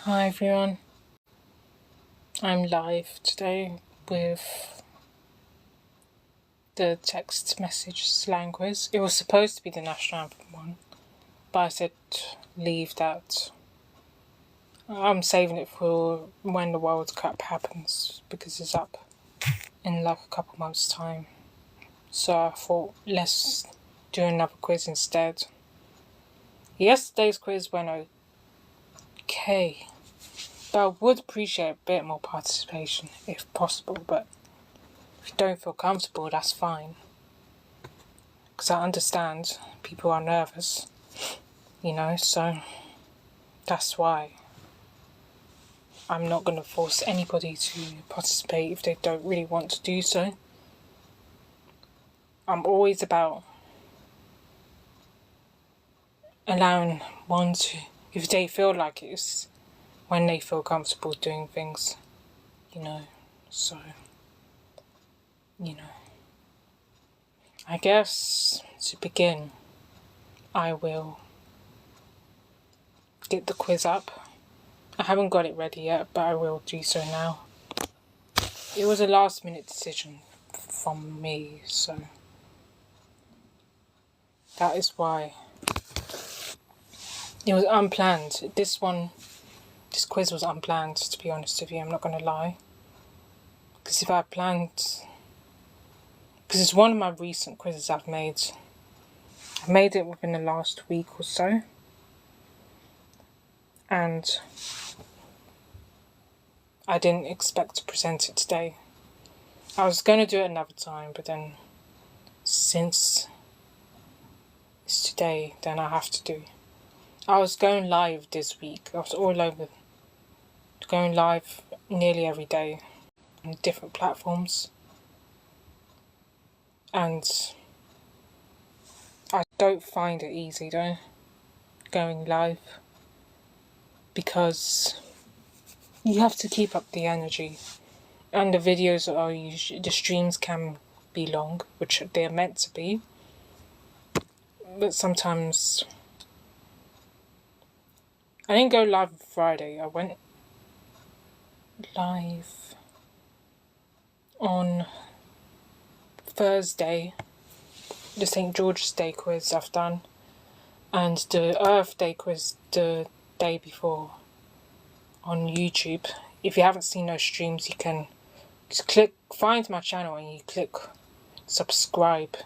Hi everyone, I'm live today with the text message slang quiz. It was supposed to be the national anthem one, but I said leave that. I'm saving it for when the World Cup happens because it's up in like a couple months' time. So I thought let's do another quiz instead. Yesterday's quiz went okay, but I would appreciate a bit more participation if possible, but if you don't feel comfortable, that's fine. Because I understand people are nervous, so that's why I'm not going to force anybody to participate if they don't really want to do so. I'm always about allowing one to, if they feel like it's when they feel comfortable doing things, so, I guess to begin, I will get the quiz up. I haven't got it ready yet, but I will do so now. It was a last minute decision from me, so that is why it was unplanned. This quiz was unplanned, to be honest with you, I'm not going to lie. Because if I planned, because it's one of my recent quizzes I've made it within the last week or so, and I didn't expect to present it today. I was going to do it another time, but then since it's today, then I have to do. I was going live this week. I was all over, going live nearly every day on different platforms. And I don't find it easy though, going live, because you have to keep up the energy. And the videos the streams can be long, which they're meant to be. But sometimes I didn't go live on Friday. I went live on Thursday, the St. George's Day quiz I've done, and the Earth Day quiz the day before on YouTube. If you haven't seen those streams, you can just find my channel and you click subscribe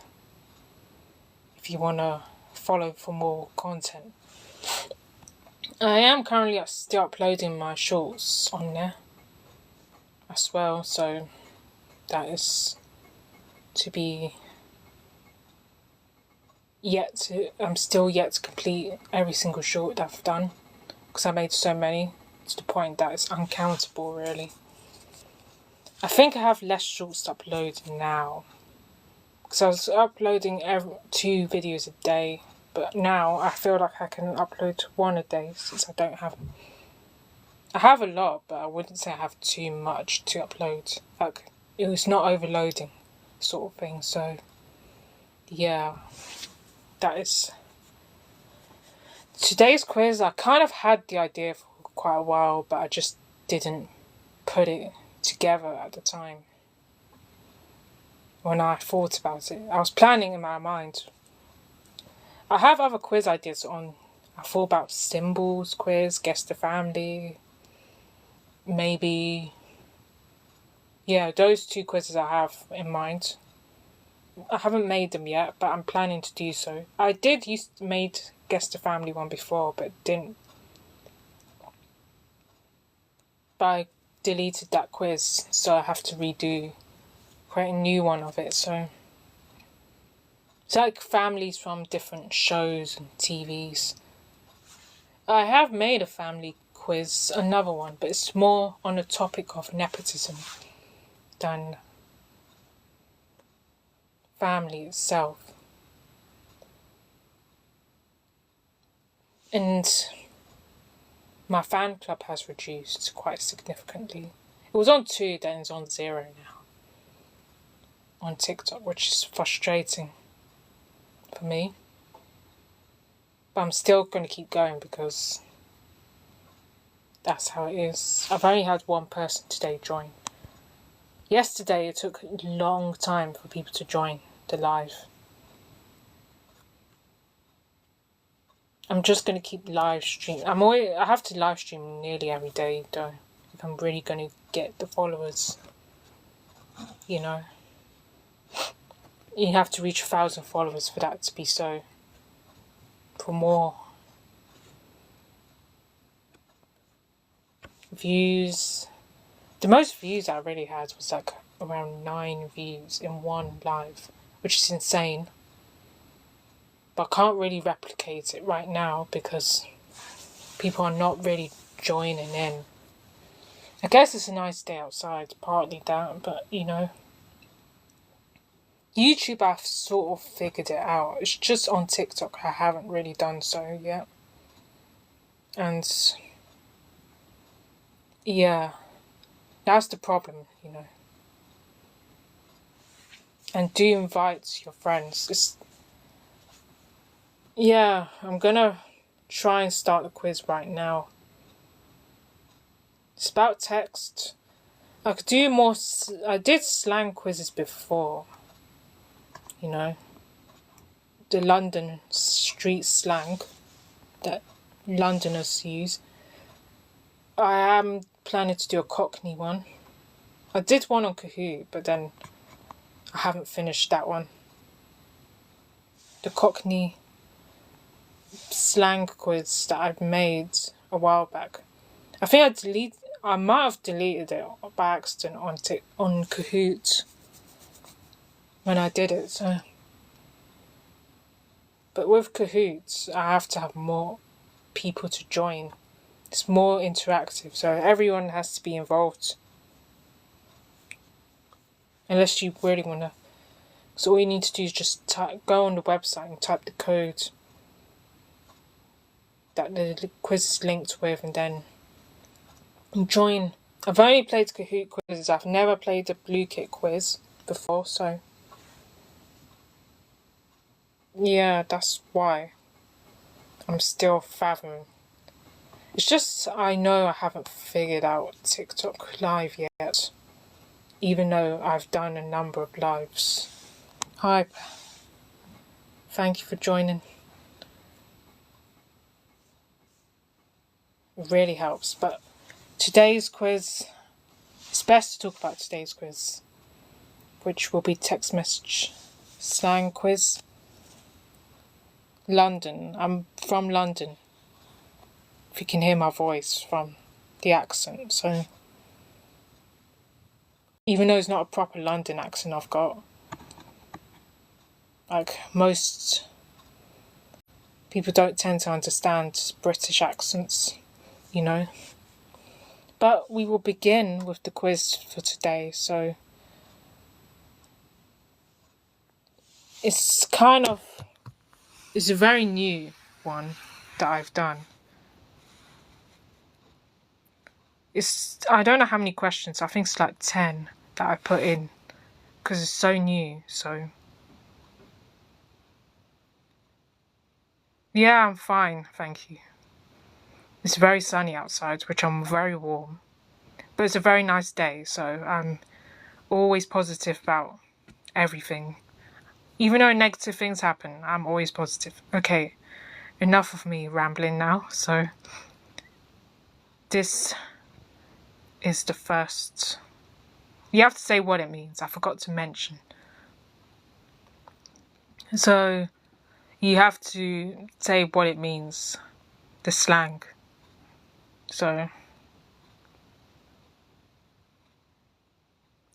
if you want to follow for more content. I am currently still uploading my shorts on there as well, so that is to be I'm still yet to complete every single short that I've done, because I made so many to the point that it's uncountable really. I think I have less shorts to upload now, because I was uploading 2 videos a day, but now I feel like I can upload 1 a day since I have a lot, but I wouldn't say I have too much to upload. Like, it was not overloading sort of thing, so yeah, that is today's quiz. I kind of had the idea for quite a while, but I just didn't put it together at the time. When I thought about it, I was planning in my mind. I have other quiz ideas on. I thought about symbols quiz, guess the family, maybe. Yeah, those 2 quizzes I have in mind. I haven't made them yet, but I'm planning to do so. I did made guess the family one before, but didn't. But I deleted that quiz, so I have to create a new one of it. So it's like families from different shows and TVs. I have made a family quiz, another one, but it's more on the topic of nepotism than family itself. And my fan club has reduced quite significantly. It was on 2, then it's on 0 now on TikTok, which is frustrating for me. But I'm still going to keep going because That's how it is. I've only had one person today join. Yesterday it took a long time for people to join the live. I'm just going to keep live streaming. I have to live stream nearly every day though, if I'm really going to get the followers. You know, you have to reach 1,000 followers for that to be so. For more views, the most views I really had was like around 9 views in one live, which is insane. But I can't really replicate it right now because people are not really joining in. I guess it's a nice day outside, partly that, but you know. YouTube, I've sort of figured it out. It's just on TikTok I haven't really done so yet. And yeah, that's the problem, you know. And do invite your friends. Yeah, I'm gonna try and start the quiz right now. It's about text. I could do more. I did slang quizzes before. You know, the London street slang that Londoners use. I am planning to do a Cockney one. I did one on Kahoot, but then I haven't finished that one. The Cockney slang quiz that I've made a while back. I think I might have deleted it by accident on Kahoot when I did it. So. But with Kahoot, I have to have more people to join. It's more interactive, so everyone has to be involved. Unless you really want to. So all you need to do is just go on the website and type the code that the quiz is linked with and then join. I've only played Kahoot quizzes. I've never played the Blue Kit quiz before, so yeah, that's why I'm still fathoming. It's just I know I haven't figured out TikTok live yet, even though I've done a number of lives. Hi, thank you for joining. It really helps, but today's quiz, it's best to talk about today's quiz, which will be text message slang quiz. London. I'm from London. If you can hear my voice from the accent, so even though it's not a proper London accent I've got, like most people don't tend to understand British accents, you know. But we will begin with the quiz for today, so it's a very new one that I've done. I don't know how many questions, I think it's like 10 that I put in, because it's so new, so. Yeah, I'm fine, thank you. It's very sunny outside, which I'm very warm. But it's a very nice day, so I'm always positive about everything. Even though negative things happen, I'm always positive. Okay, enough of me rambling now, so this is the first. You have to say what it means, I forgot to mention. So, you have to say what it means, the slang. So,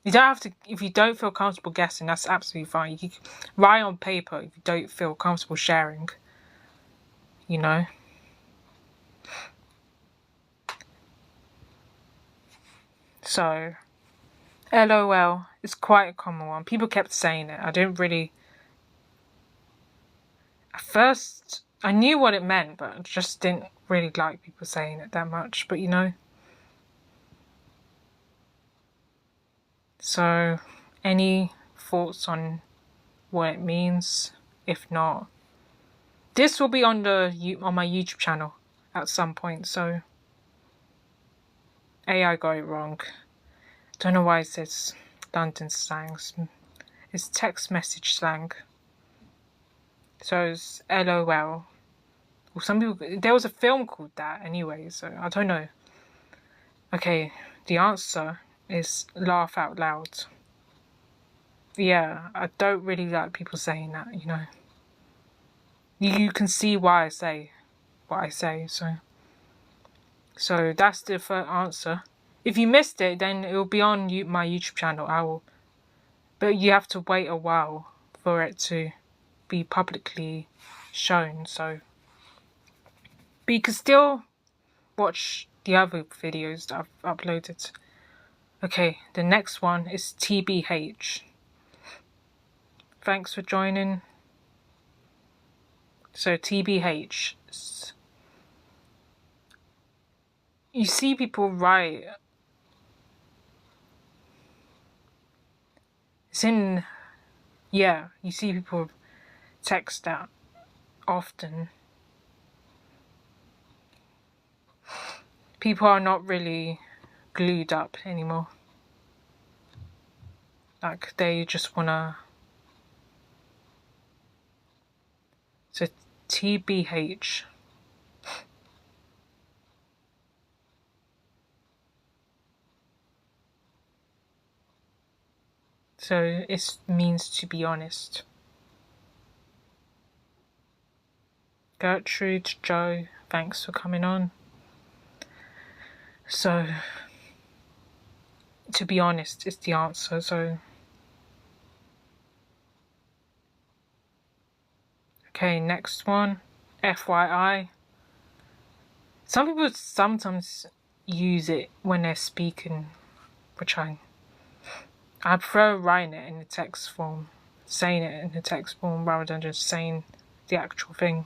you don't have to, if you don't feel comfortable guessing, that's absolutely fine. You can write on paper if you don't feel comfortable sharing, you know. So, LOL is quite a common one. People kept saying it. I didn't really. At first, I knew what it meant, but I just didn't really like people saying it that much. But you know. So, any thoughts on what it means? If not, this will be on my YouTube channel at some point. So, AI got it wrong. Don't know why it says London slangs. It's text message slang. So it's LOL. Well, some people, there was a film called that anyway, so I don't know. Okay, the answer is laugh out loud. Yeah, I don't really like people saying that, you know. You can see why I say what I say, so that's the first answer. If you missed it, then it will be on my YouTube channel. But you have to wait a while for it to be publicly shown, so. But you can still watch the other videos that I've uploaded. Okay, the next one is TBH. Thanks for joining. So TBH. You see people write. You see people text that often. People are not really glued up anymore. Like, they just wanna. So TBH. So it means to be honest. Gertrude, Joe, thanks for coming on. So, to be honest is the answer, so. Okay, next one. FYI. Some people sometimes use it when they're speaking, which I prefer writing it in the text form, saying it in the text form rather than just saying the actual thing.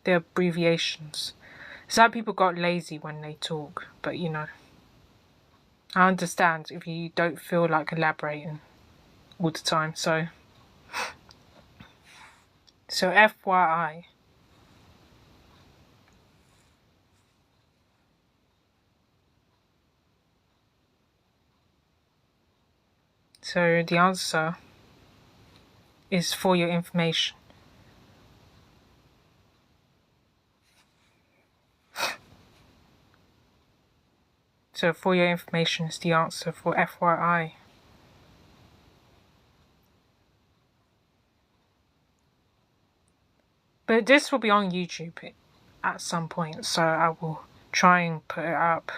The abbreviations. Some people got lazy when they talk, but you know. I understand if you don't feel like elaborating all the time, so FYI. So the answer is for your information. So for your information is the answer for FYI. But this will be on YouTube at some point, so I will try and put it up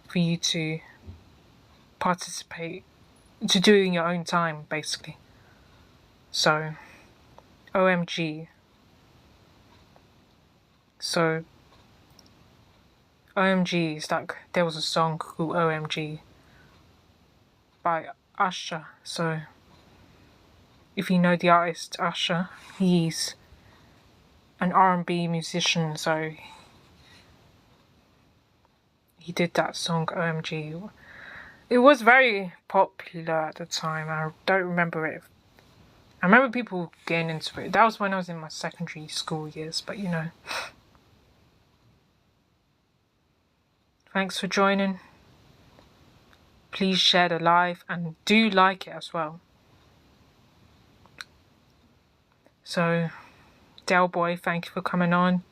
for you to participate, to do in your own time, basically. So, OMG. So, OMG is like, there was a song called OMG by Usher. So, if you know the artist Usher, he's an R&B musician, so he did that song OMG. It was very popular at the time. I don't remember it. I remember people getting into it. That was when I was in my secondary school years, but you know. Thanks for joining. Please share the live and do like it as well. So, Del Boy, thank you for coming on.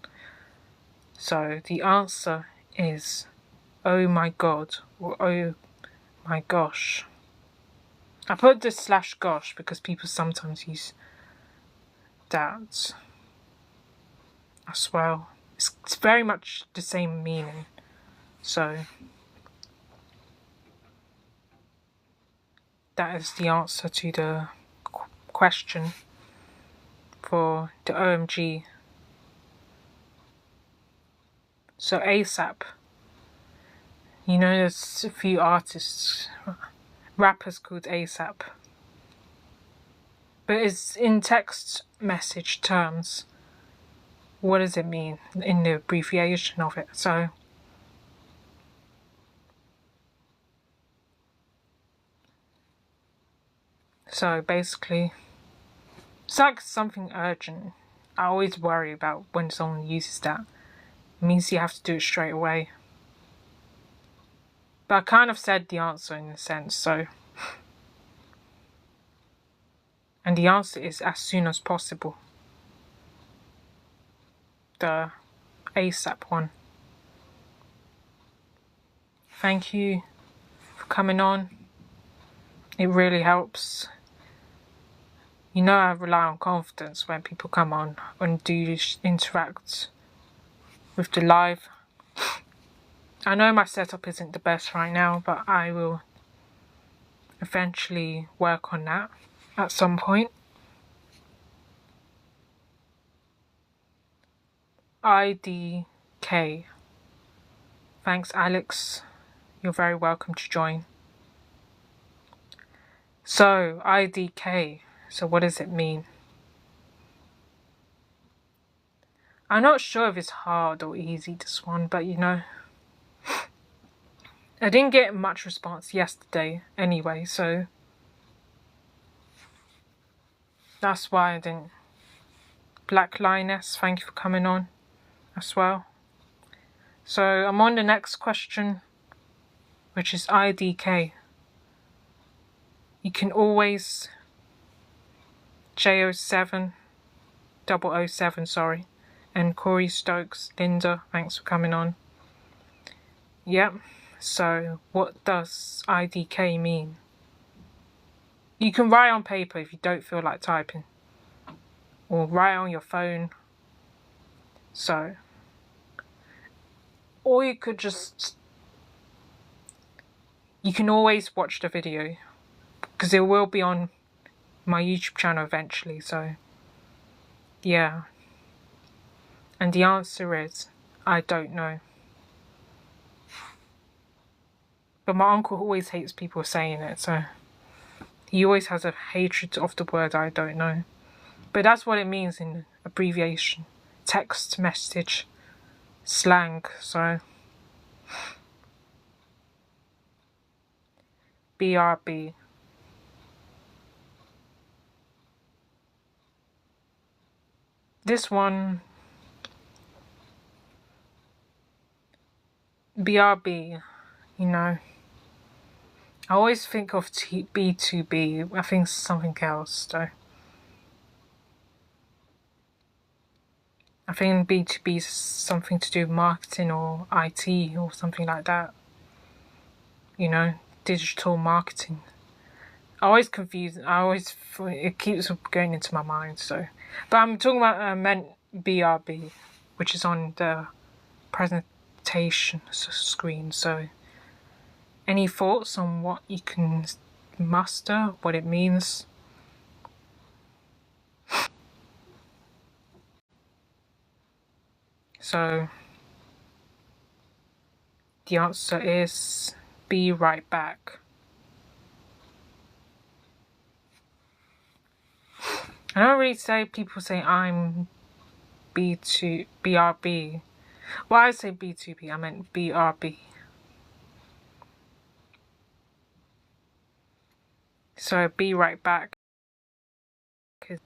So, the answer is oh my god or oh my gosh. I put the /gosh because people sometimes use that as well. It's very much the same meaning. So, that is the answer to the question for the OMG. So ASAP. You know, there's a few artists, rappers called ASAP. But it's in text message terms. What does it mean in the abbreviation of it? So basically, it's like something urgent. I always worry about when someone uses that. It means you have to do it straight away. But I kind of said the answer in a sense, so. And the answer is as soon as possible. The ASAP one. Thank you for coming on. It really helps. You know, I rely on confidence when people come on and do interact with the live. I know my setup isn't the best right now, but I will eventually work on that at some point. IDK. Thanks, Alex. You're very welcome to join. So, IDK. So what does it mean? I'm not sure if it's hard or easy, this one, but you know, I didn't get much response yesterday anyway, so that's why I didn't. Black Lioness, thank you for coming on as well. So I'm on the next question, which is IDK. You can always J07 007, sorry, and Corey Stokes, Linda, thanks for coming on. Yep. So what does IDK mean? You can write on paper if you don't feel like typing, or write on your phone. So, or you could just, you can always watch the video because it will be on my YouTube channel eventually. So yeah, and the answer is I don't know. But my uncle always hates people saying it, so he always has a hatred of the word I don't know. But that's what it means in abbreviation. Text message slang. So BRB. This one, BRB, you know, I always think of B2B. I think it's something else though. I think B2B is something to do with marketing or IT or something like that. You know, digital marketing. I always confuse. It keeps going into my mind. So, but I'm talking about meant BRB, which is on the presentation screen. So, any thoughts on what you can muster, what it means? So, the answer is be right back. I don't really say people say I'm BRB. Well, I say B2B, I meant BRB. So be right back.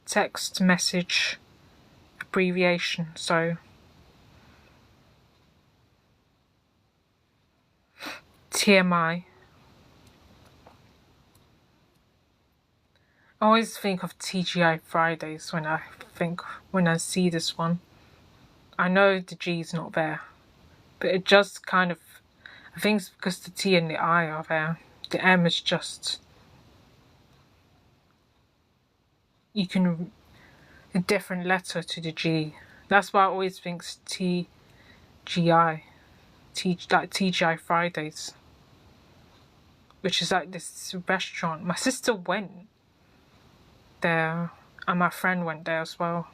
Text message abbreviation. So TMI. I always think of TGI Fridays when I see this one. I know the G is not there, but it just kind of, I think it's because the T and the I are there. The M is just, you can, a different letter to the G. That's why I always think it's TGI, like TGI Fridays, which is like this restaurant. My sister went there, and my friend went there as well.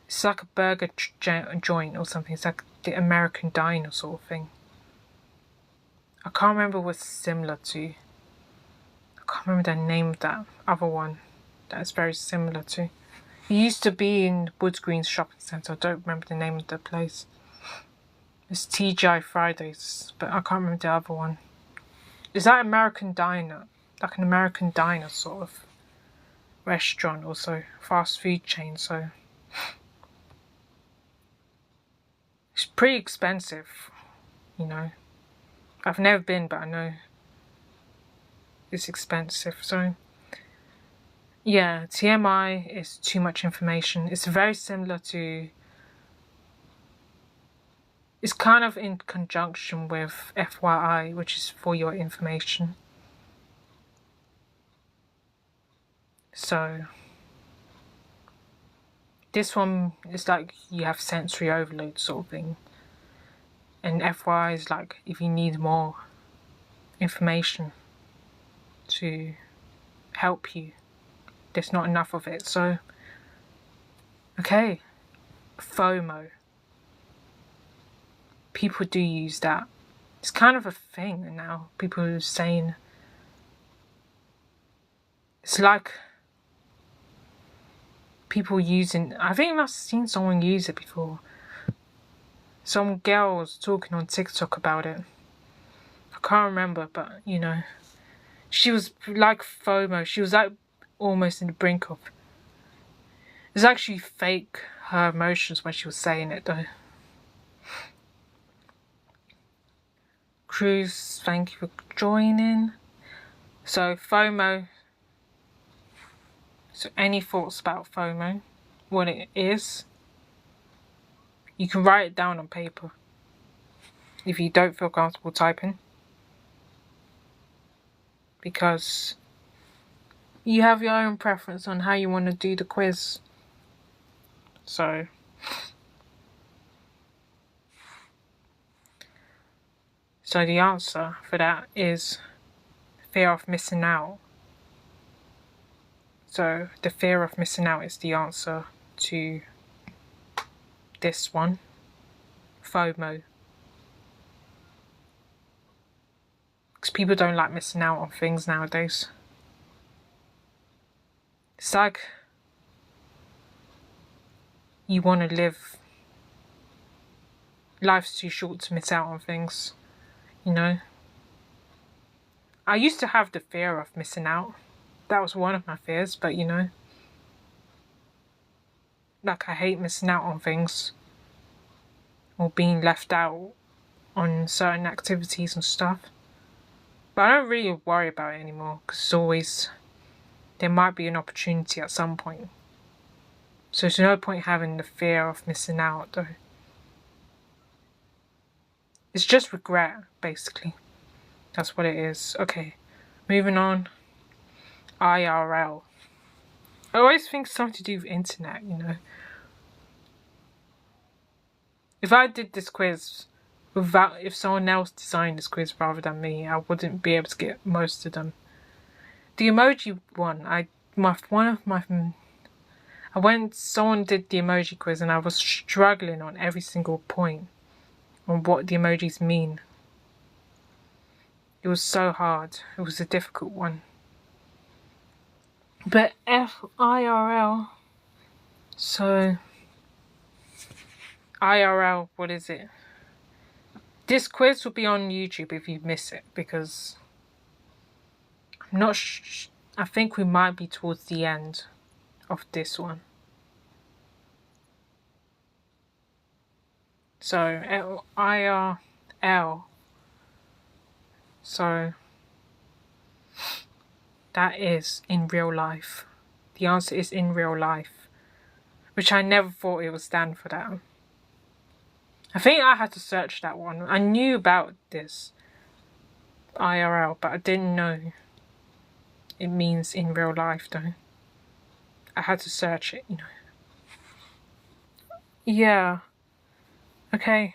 It's like a burger joint or something. It's like the American Diner sort of thing. I can't remember what it's similar to. I can't remember the name of that other one that's very similar to. It used to be in Woods Green Shopping Centre. I don't remember the name of the place. It's TGI Fridays, but I can't remember the other one. Is that American Diner? Like an American Diner sort of restaurant, also fast food chain, so it's pretty expensive, you know. I've never been, but I know it's expensive. So yeah, TMI is too much information. It's very similar to, it's kind of in conjunction with FYI, which is for your information. So this one is like you have sensory overload sort of thing. And FYI is like if you need more information to help you, there's not enough of it. So, okay, FOMO. People do use that. It's kind of a thing now. People are saying, it's like people using, I think I've seen someone use it before. Some girl was talking on TikTok about it. I can't remember, but you know, she was like FOMO. She was like almost in the brink of. It's actually fake, her emotions when she was saying it though. Cruz, thank you for joining. So FOMO. So any thoughts about FOMO? What it is? You can write it down on paper if you don't feel comfortable typing, because you have your own preference on how you want to do the quiz. So the answer for that is fear of missing out. So the fear of missing out is the answer to this one, FOMO. Because people don't like missing out on things nowadays. It's like you want to live. Life's too short to miss out on things, you know. I used to have the fear of missing out. That was one of my fears, but you know, like I hate missing out on things or being left out on certain activities and stuff. But I don't really worry about it anymore because it's always, there might be an opportunity at some point. So there's no point having the fear of missing out though. It's just regret, basically. That's what it is. Okay, moving on. IRL. I always think something to do with internet, you know. If I did this quiz without, if someone else designed this quiz rather than me, I wouldn't be able to get most of them. The emoji one, someone did the emoji quiz and I was struggling on every single point on what the emojis mean. It was so hard. It was a difficult one. But FIRL, so IRL, what is it? This quiz will be on YouTube if you miss it, because I'm not I think we might be towards the end of this one. So IRL. So that is in real life. The answer is in real life, which I never thought it would stand for that. I think I had to search that one. I knew about this IRL, but I didn't know it means in real life though. I had to search it, you know. Yeah. Okay.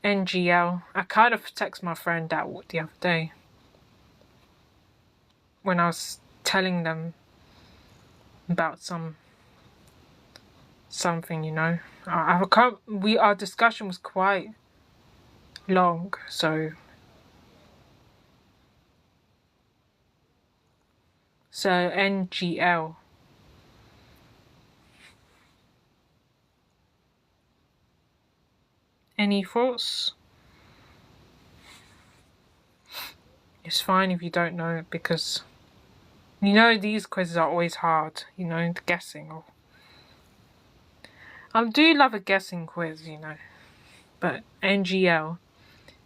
NGL. I kind of texted my friend that the other day when I was telling them about something, you know. Our discussion was quite long, so NGL. Any thoughts? It's fine if you don't know it, because you know these quizzes are always hard, you know, the guessing. I do love a guessing quiz, you know. But NGL,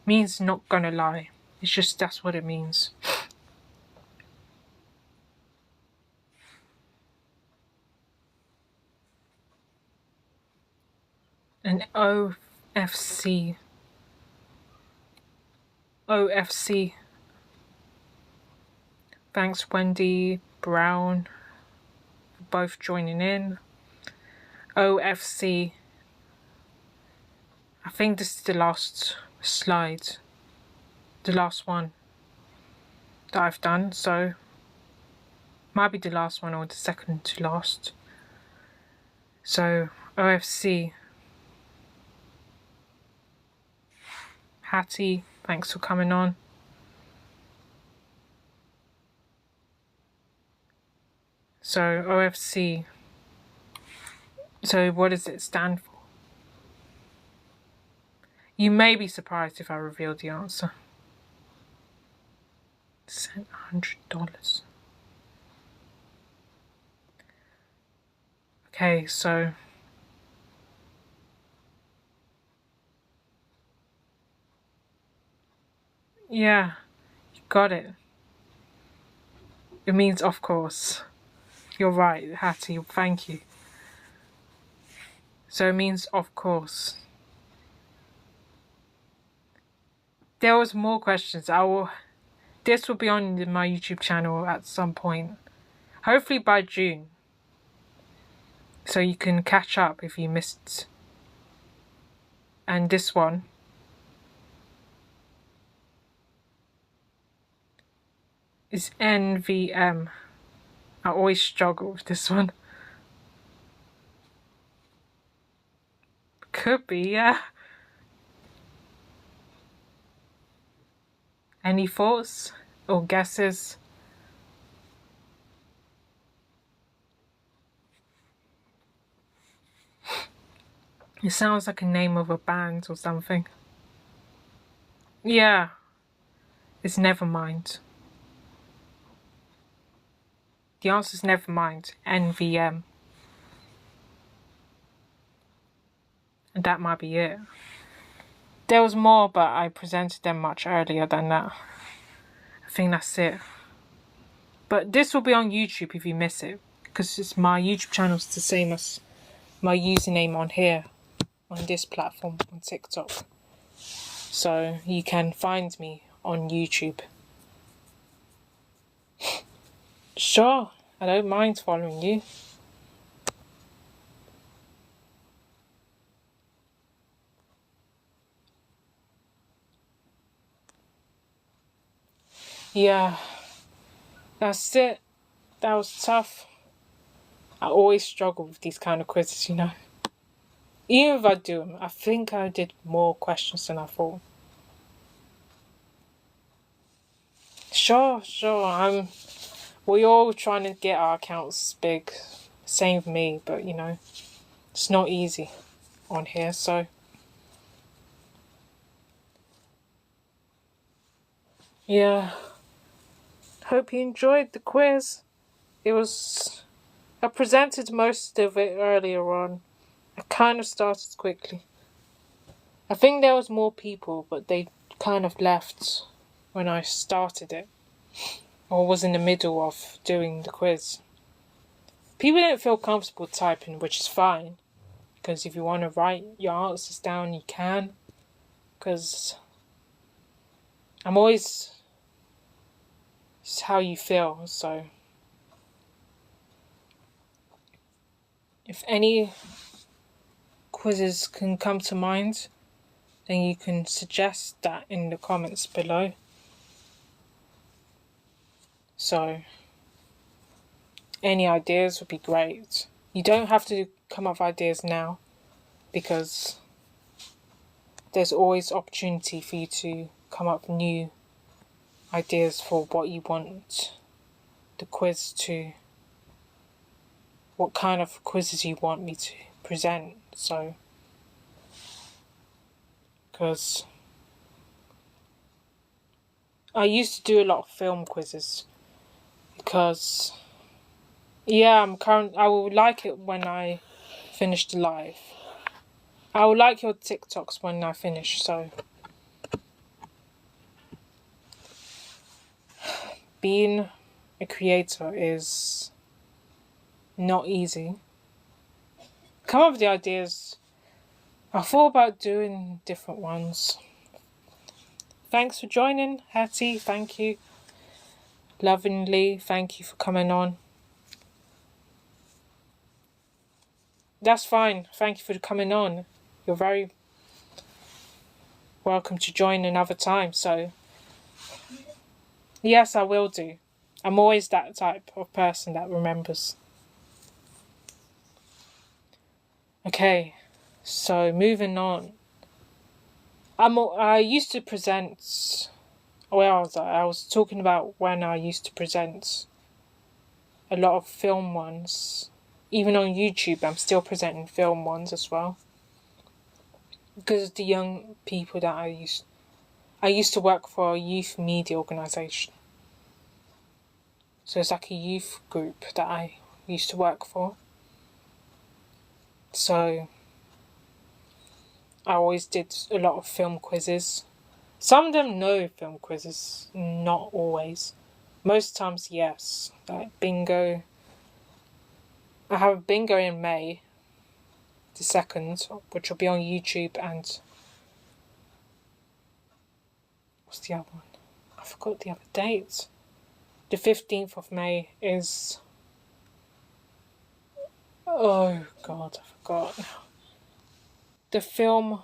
Means not gonna lie. It's just that's what it means. An OFC. OFC. Thanks Wendy Brown for both joining in. OFC. I think this is the last slide. The last one that I've done, so might be the last one or the second to last. So OFC. Hattie, thanks for coming on. So OFC. So what does it stand for? You may be surprised if I reveal the answer. Sent $100. Okay, so yeah, you got it. It means of course. You're right, Hattie, thank you. So it means of course. There was more questions. This will be on my YouTube channel at some point. Hopefully by June. So you can catch up if you missed. And this one. Is NVM. I always struggle with this one. Could be, yeah. Any thoughts or guesses? It sounds like a name of a band or something. Yeah. It's Nevermind. The answer's Nevermind. NVM. And that might be it. There was more, but I presented them much earlier than that. I think that's it. But this will be on YouTube if you miss it. Because my YouTube channel's the same as my username on here. On this platform, on TikTok. So you can find me on YouTube. Sure, I don't mind following you. Yeah, that's it. That was tough. I always struggle with these kind of quizzes, you know. Even if I do them, I think I did more questions than I thought. Sure. We're all trying to get our accounts big. Same with me, but you know, it's not easy on here, so. Yeah. Hope you enjoyed the quiz. I presented most of it earlier on. I kind of started quickly. I think there was more people, but they kind of left when I started it. Or was in the middle of doing the quiz. People didn't feel comfortable typing, which is fine. Because if you want to write your answers down, you can. Because I'm always... It's how you feel, so... If any quizzes can come to mind, then you can suggest that in the comments below. So, any ideas would be great. You don't have to come up with ideas now, because there's always opportunity for you to come up with new ideas for what you want the quiz to, what kind of quizzes you want me to present. So, because I used to do a lot of film quizzes. Because, yeah, I would like it when I finish the live. I would like your TikToks when I finish, so. being a creator is not easy. Come up with the ideas. I thought about doing different ones. Thanks for joining, Hattie. Thank you. Lovingly, thank you for coming on. That's fine. Thank you for coming on. You're very welcome to join another time. So, yes, I will do. I'm always that type of person that remembers. Okay, so moving on. I used to present. Where was I? I was talking about when I used to present a lot of film ones. Even on YouTube, I'm still presenting film ones as well. Because the young people that I used to work for a youth media organisation. So it's like a youth group that I used to work for. So I always did a lot of film quizzes. Some of them no film quizzes, not always. Most times, yes. Like bingo. I have a bingo in May, the 2nd, which will be on YouTube, and what's the other one? I forgot the other date. The 15th of May is... Oh God, I forgot. The film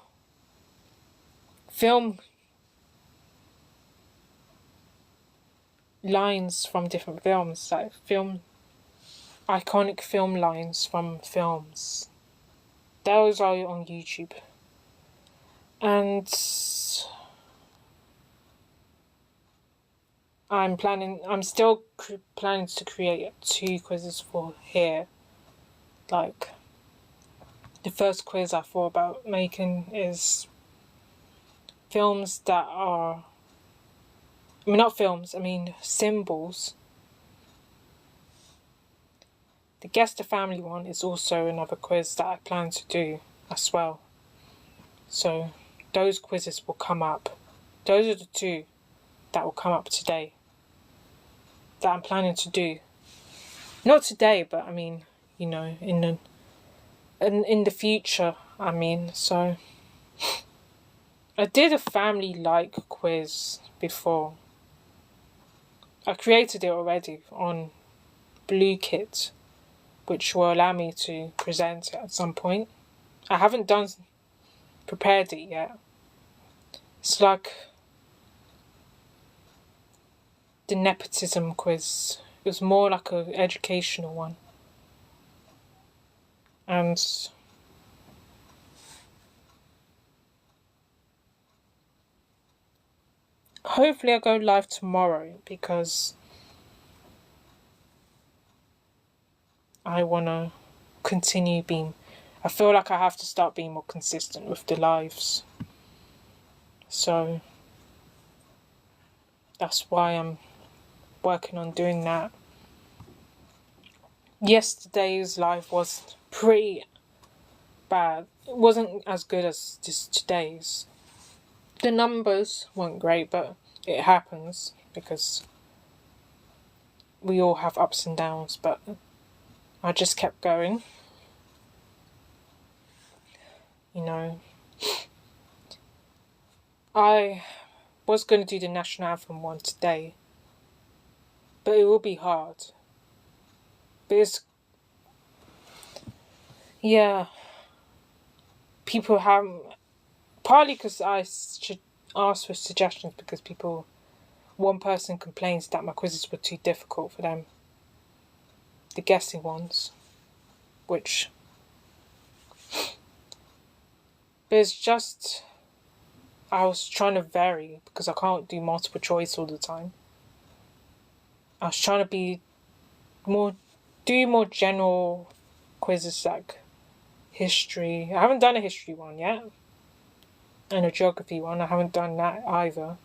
lines from different films, like iconic film lines from films. Those are on YouTube. And I'm still planning to create 2 quizzes for here. Like, the first quiz I thought about making is films that are... not films, symbols. The Guess the Family one is also another quiz that I plan to do as well. So those quizzes will come up. Those are the 2 that will come up today that I'm planning to do. Not today, but in the future. So I did a family-like quiz before. I created it already on Blue Kit, which will allow me to present it at some point. I haven't prepared it yet. It's like the nepotism quiz. It was more like an educational one. And hopefully I'll go live tomorrow because I want to continue being... I feel like I have to start being more consistent with the lives. So that's why I'm working on doing that. Yesterday's live was pretty bad. It wasn't as good as today's. The numbers weren't great, but it happens because we all have ups and downs, but I just kept going. I was going to do the national anthem one today, but it will be hard. But people haven't... Partly because I should ask for suggestions because one person complains that my quizzes were too difficult for them. The guessing ones. But it's just... I was trying to vary because I can't do multiple choice all the time. I was trying to do more general quizzes like history. I haven't done a history one yet. And a geography one. I haven't done that either.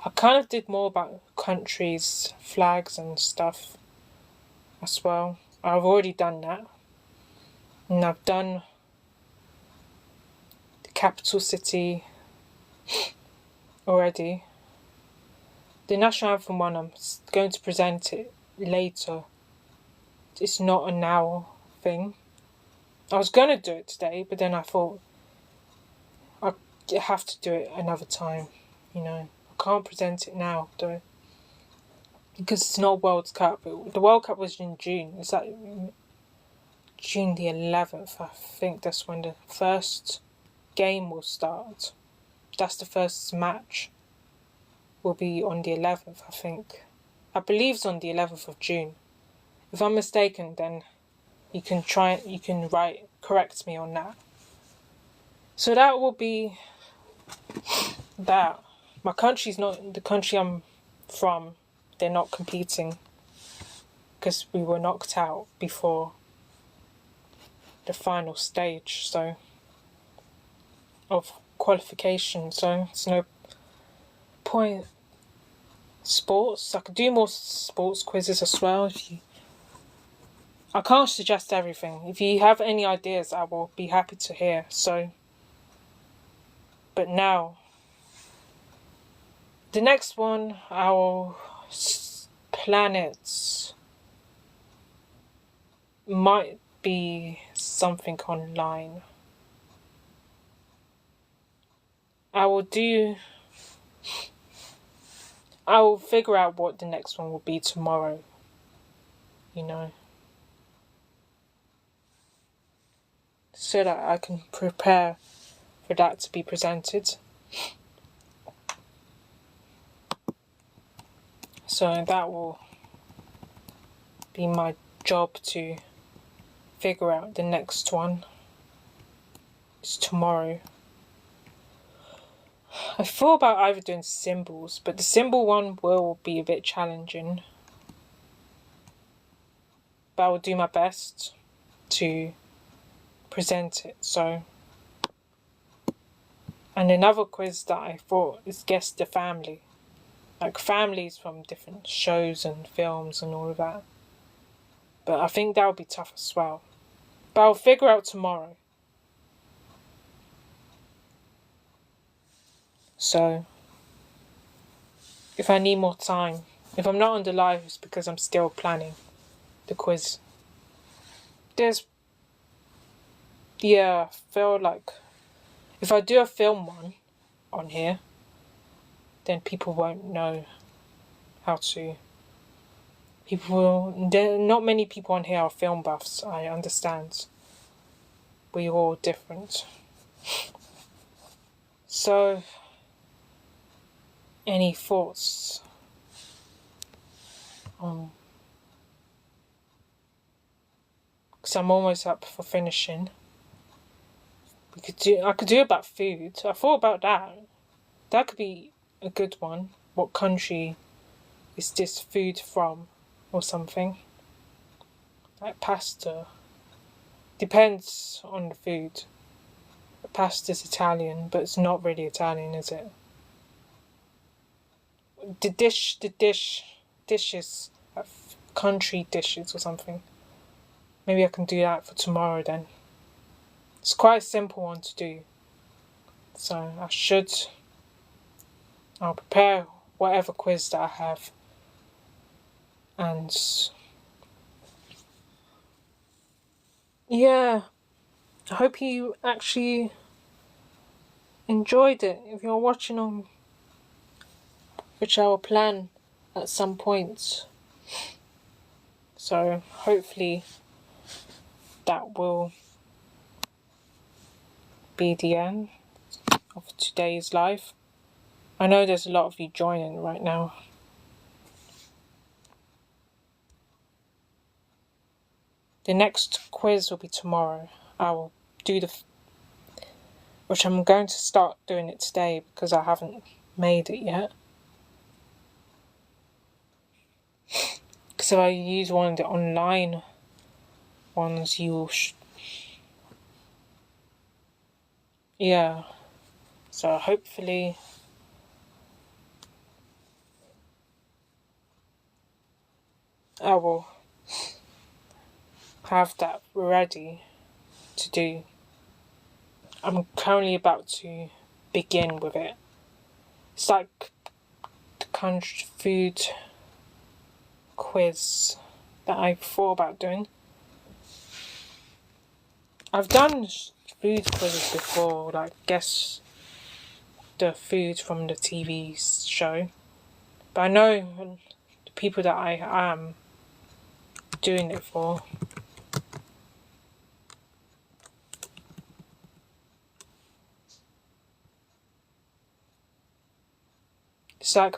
I kind of did more about countries, flags and stuff as well. I've already done that. And I've done the capital city already. The national anthem one, I'm going to present it later. It's not a now thing. I was going to do it today, but then I thought I have to do it another time. I can't present it now, though. Because it's not World Cup. The World Cup was in June. It's like June the 11th. I think that's when the first game will start. That's the first match. Will be on the 11th, I think. I believe it's on the 11th of June. If I'm mistaken, then you can correct me on that. So that will be that. My country's not the country I'm from. They're not competing because we were knocked out before the final stage, of qualification. So it's no point. Sports. I could do more sports quizzes as well. I can't suggest everything. If you have any ideas, I will be happy to hear. But now, the next one, our planets might be something online. I will figure out what the next one will be tomorrow. So that I can prepare for that to be presented. So that will be my job to figure out the next one. It's tomorrow. I thought about either doing symbols, but the symbol one will be a bit challenging. But I will do my best to present it. And another quiz that I thought is guess the family. Like families from different shows and films and all of that. But I think that will be tough as well. But I'll figure out tomorrow. So, if I need more time, if I'm not on the live, it's because I'm still planning the quiz. I feel like if I do a film one on here, then people won't know how to. Not many people on here are film buffs, I understand. We're all different. So, any thoughts on... Because I'm almost up for finishing. I could do about food. I thought about that. That could be a good one. What country is this food from? Or something. Like pasta. Depends on the food. Pasta's Italian, but it's not really Italian, is it? The dishes, country dishes or something. Maybe I can do that for tomorrow then. It's quite a simple one to do. So I'll prepare whatever quiz that I have. And yeah, I hope you actually enjoyed it. If you're watching on, which I will plan at some point. So hopefully that will be the end of today's live. I know there's a lot of you joining right now. The next quiz will be tomorrow. I will do which I'm going to start doing it today because I haven't made it yet. Because if I use one of the online ones, yeah. So hopefully I will have that ready to do. I'm currently about to begin with it. It's like the food quiz that I thought about doing. I've done food quizzes before, like guess the food from the TV show. But I know the people that I am doing it for. It's like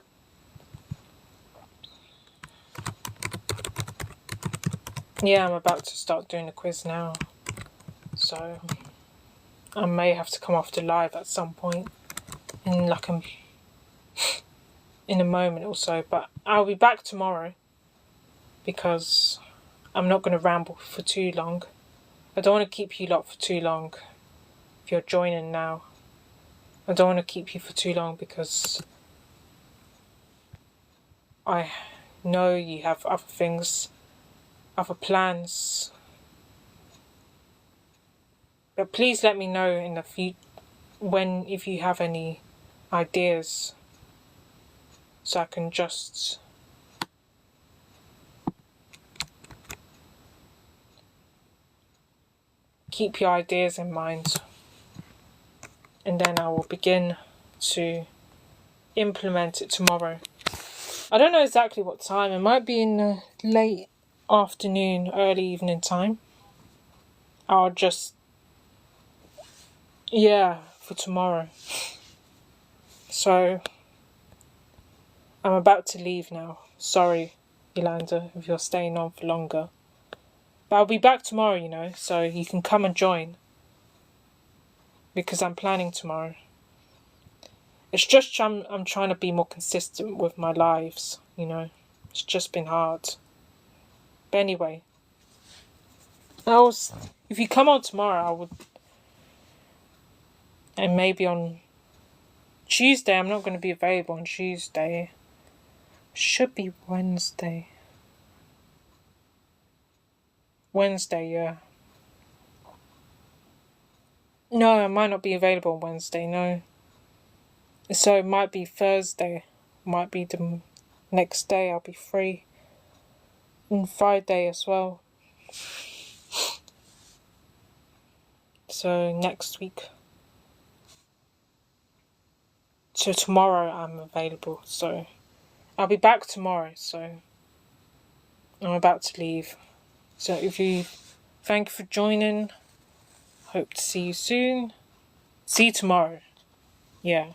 yeah, I'm about to start doing a quiz now. So I may have to come off the live at some point in in a moment or so, but I'll be back tomorrow because I'm not going to ramble for too long. I don't want to keep you lot for too long if you're joining now. I don't want to keep you for too long because I know you have other things, other plans. But please let me know in the future if you have any ideas so I can just keep your ideas in mind, and then I will begin to implement it tomorrow. I don't know exactly what time. It might be in the late afternoon, early evening time. I'll just for tomorrow. So I'm about to leave now. Sorry, Yolanda, if you're staying on for longer. But I'll be back tomorrow, so you can come and join. Because I'm planning tomorrow. It's just I'm trying to be more consistent with my lives, It's just been hard. But anyway. If you come on tomorrow, I would... And maybe on Tuesday, I'm not going to be available on Tuesday. Should be Wednesday. Wednesday, yeah. No, I might not be available on Wednesday, no. So it might be Thursday. Might be the next day I'll be free. And Friday as well. So next week. So tomorrow I'm available. So I'll be back tomorrow. So I'm about to leave. So thank you for joining. Hope to see you soon. See you tomorrow. Yeah.